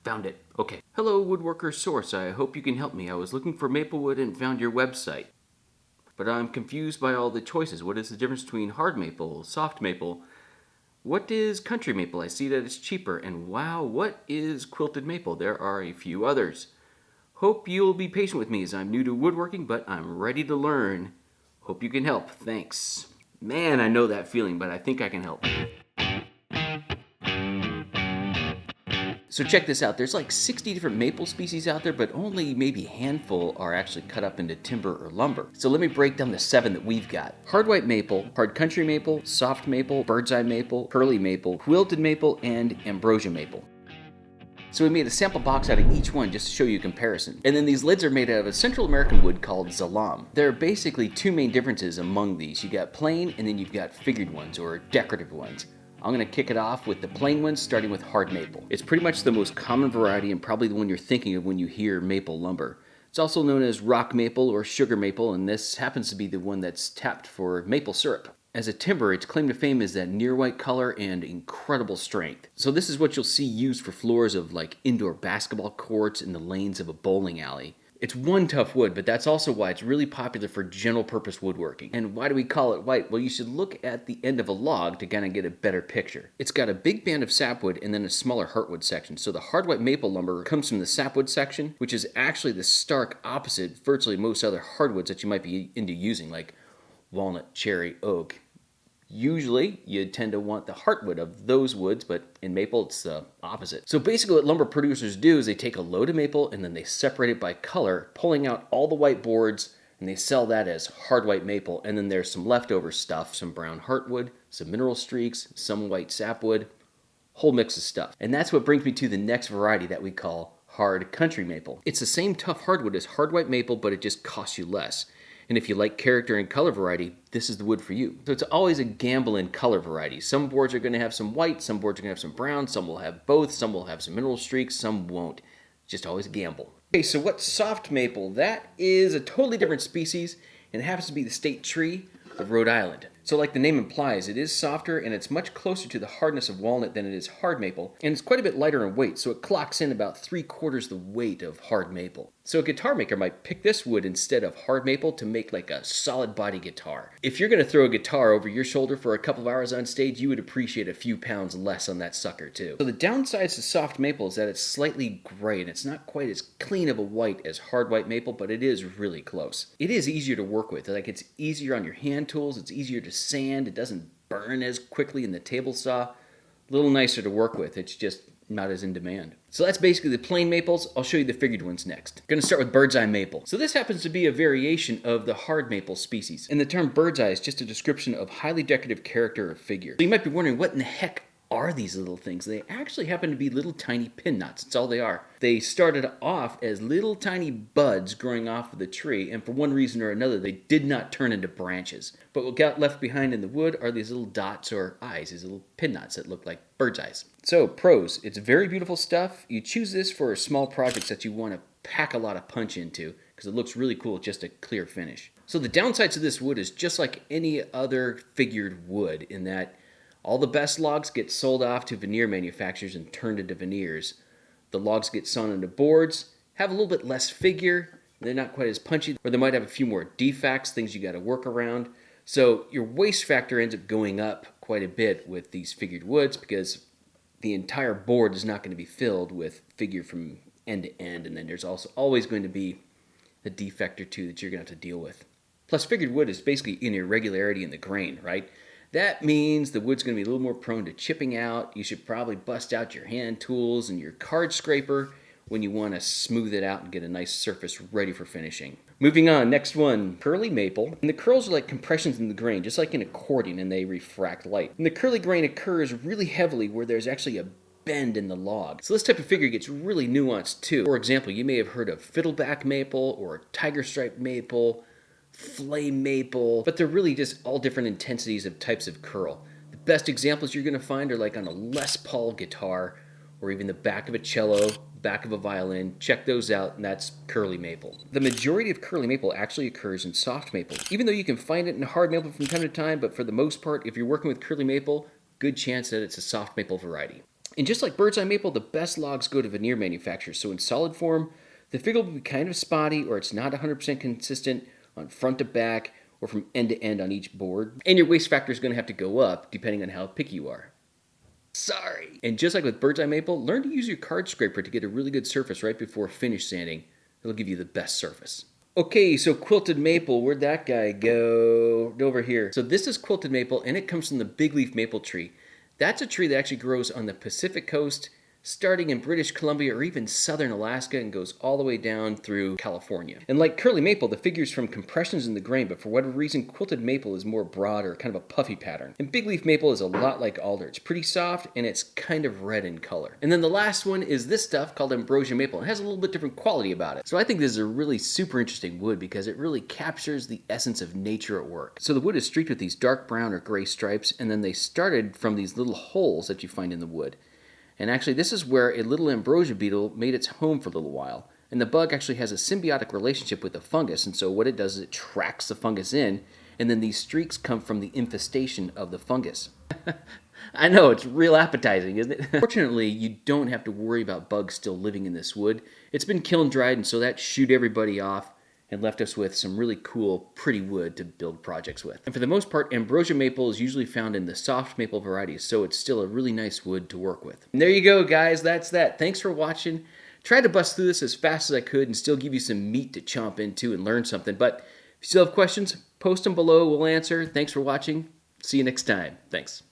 Found it. Okay. Hello, woodworker source. I hope you can help me. I was looking for maple wood and found your website. But I'm confused by all the choices. What is the difference between hard maple, soft maple? What is country maple? I see that it's cheaper. And wow, what is quilted maple? There are a few others. Hope you'll be patient with me as I'm new to woodworking, but I'm ready to learn. Hope you can help. Thanks. Man, I know that feeling, but I think I can help. So check this out. There's like 60 different maple species out there, but only maybe a handful are actually cut up into timber or lumber. So let me break down the 7 that we've got. Hard white maple, hard country maple, soft maple, bird's eye maple, pearly maple, quilted maple, and ambrosia maple. So we made a sample box out of each one just to show you a comparison. And then these lids are made out of a Central American wood called zalam. There are basically 2 main differences among these. You got plain and then you've got figured ones or decorative ones. I'm going to kick it off with the plain ones, starting with hard maple. It's pretty much the most common variety and probably the one you're thinking of when you hear maple lumber. It's also known as rock maple or sugar maple, and this happens to be the one that's tapped for maple syrup. As a timber, its claim to fame is that near white color and incredible strength. So this is what you'll see used for floors of like indoor basketball courts and the lanes of a bowling alley. It's one tough wood, but that's also why it's really popular for general purpose woodworking. And why do we call it white? Well, you should look at the end of a log to kind of get a better picture. It's got a big band of sapwood and then a smaller heartwood section. So the hard white maple lumber comes from the sapwood section, which is actually the stark opposite virtually most other hardwoods that you might be into using, like walnut, cherry, oak. Usually, you tend to want the heartwood of those woods, but in maple, it's the opposite. So basically what lumber producers do is they take a load of maple and then they separate it by color, pulling out all the white boards, and they sell that as hard white maple. And then there's some leftover stuff, some brown heartwood, some mineral streaks, some white sapwood, whole mix of stuff. And that's what brings me to the next variety that we call hard country maple. It's the same tough hardwood as hard white maple, but it just costs you less. And if you like character and color variety, this is the wood for you. So it's always a gamble in color variety. Some boards are going to have some white, some boards are going to have some brown, some will have both, some will have some mineral streaks, some won't. It's just always a gamble. Okay, so what's soft maple? That is a totally different species, and it happens to be the state tree of Rhode Island. So like the name implies, it is softer and it's much closer to the hardness of walnut than it is hard maple, and it's quite a bit lighter in weight, so it clocks in about 3/4 the weight of hard maple. So a guitar maker might pick this wood instead of hard maple to make like a solid body guitar. If you're going to throw a guitar over your shoulder for a couple of hours on stage, you would appreciate a few pounds less on that sucker too. So the downsides to soft maple is that it's slightly gray and it's not quite as clean of a white as hard white maple, but it is really close. It is easier to work with. Like it's easier on your hand tools, it's easier to sand, it doesn't burn as quickly in the table saw. A little nicer to work with, it's just not as in demand. So that's basically the plain maples. I'll show you the figured ones next. I'm going to start with bird's eye maple. So this happens to be a variation of the hard maple species. And the term bird's eye is just a description of highly decorative character or figure. So you might be wondering, what in the heck are these little things? They actually happen to be little tiny pin knots. That's all they are. They started off as little tiny buds growing off of the tree, and for one reason or another, they did not turn into branches. But what got left behind in the wood are these little dots or eyes, these little pin knots that look like bird's eyes. So pros, it's very beautiful stuff. You choose this for small projects that you want to pack a lot of punch into because it looks really cool, just a clear finish. So the downsides of this wood is just like any other figured wood in that all the best logs get sold off to veneer manufacturers and turned into veneers. The logs get sawn into boards, have a little bit less figure, they're not quite as punchy, or they might have a few more defects, things you got to work around. So your waste factor ends up going up quite a bit with these figured woods because the entire board is not going to be filled with figure from end to end, and then there's also always going to be a defect or two that you're going to have to deal with. Plus, figured wood is basically an irregularity in the grain, right? That means the wood's going to be a little more prone to chipping out. You should probably bust out your hand tools and your card scraper when you want to smooth it out and get a nice surface ready for finishing. Moving on, next one, pearly maple. And the curls are like compressions in the grain, just like an accordion, and they refract light. And the curly grain occurs really heavily where there's actually a bend in the log. So this type of figure gets really nuanced too. For example, you may have heard of fiddleback maple or tiger stripe maple, flame maple, but they're really just all different intensities of types of curl. The best examples you're going to find are like on a Les Paul guitar or even the back of a cello, back of a violin. Check those out, and that's curly maple. The majority of curly maple actually occurs in soft maple, even though you can find it in hard maple from time to time, but for the most part, if you're working with curly maple, good chance that it's a soft maple variety. And just like bird's eye maple, the best logs go to veneer manufacturers. So in solid form, the figure will be kind of spotty, or it's not 100% consistent on front to back or from end to end on each board. And your waste factor is going to have to go up depending on how picky you are. Sorry. And just like with bird's eye maple, learn to use your card scraper to get a really good surface right before finish sanding. It'll give you the best surface. Okay, so quilted maple, where'd that guy go? Over here. So this is quilted maple, and it comes from the big leaf maple tree. That's a tree that actually grows on the Pacific coast, starting in British Columbia or even southern Alaska, and goes all the way down through California. And like curly maple, the figure's from compressions in the grain, but for whatever reason, quilted maple is more broad or kind of a puffy pattern. And big leaf maple is a lot like alder. It's pretty soft, and it's kind of red in color. And then the last one is this stuff called Ambrosia maple. It has a little bit different quality about it. So I think this is a really super interesting wood because it really captures the essence of nature at work. So the wood is streaked with these dark brown or gray stripes, and then they started from these little holes that you find in the wood. And actually, this is where a little ambrosia beetle made its home for a little while. And the bug actually has a symbiotic relationship with the fungus, and so what it does is it tracks the fungus in, and then these streaks come from the infestation of the fungus. I know, it's real appetizing, isn't it? Fortunately, you don't have to worry about bugs still living in this wood. It's been kiln dried, and so that shooed everybody off and left us with some really cool, pretty wood to build projects with. And for the most part, Ambrosia maple is usually found in the soft maple varieties, so it's still a really nice wood to work with. And there you go, guys. That's that. Thanks for watching. Tried to bust through this as fast as I could and still give you some meat to chomp into and learn something. But if you still have questions, post them below. We'll answer. Thanks for watching. See you next time. Thanks.